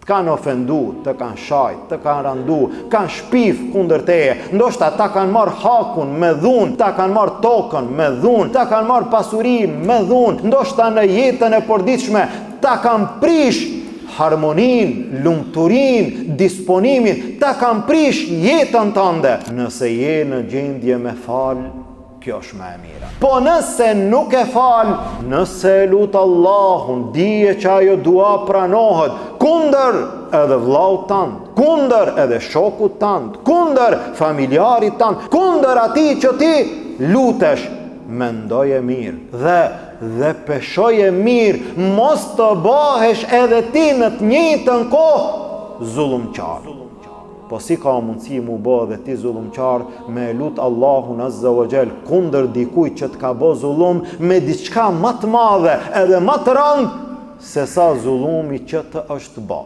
të kanë ofendu, të kanë shajt, të kanë randu, kanë shpif kundër teje, ndoshta ta kanë marrë hakun me dhunë, ta kanë marrë tokën me dhunë, ta kanë marrë pasurinë me dhunë, ndoshta në jetën e përditshme ta kanë prish harmonin, lumturin, disponimin, ta kanë prish jetën tënde. Nëse je në gjendje me fal, kjo është më e mira. Po nëse nuk e fal, nëse lut Allahun, dije që ajo dua pranohet, kundër edhe vllaut tant, kundër edhe shokut tant, kundër familjarit tant, kundër atij që ti lutesh, mendoje mirë dhe peshoje mirë, mos të bëhesh edhe ti në të njëjtën kohë zullumqar. Po si ka mundësi mu bë dhe ti zullumqar me lut Allahun Azza wa Jall kundër dikujt që të ka bë zullum me diçka më të madhe edhe më të rëndë se sa zullumi që të është bë.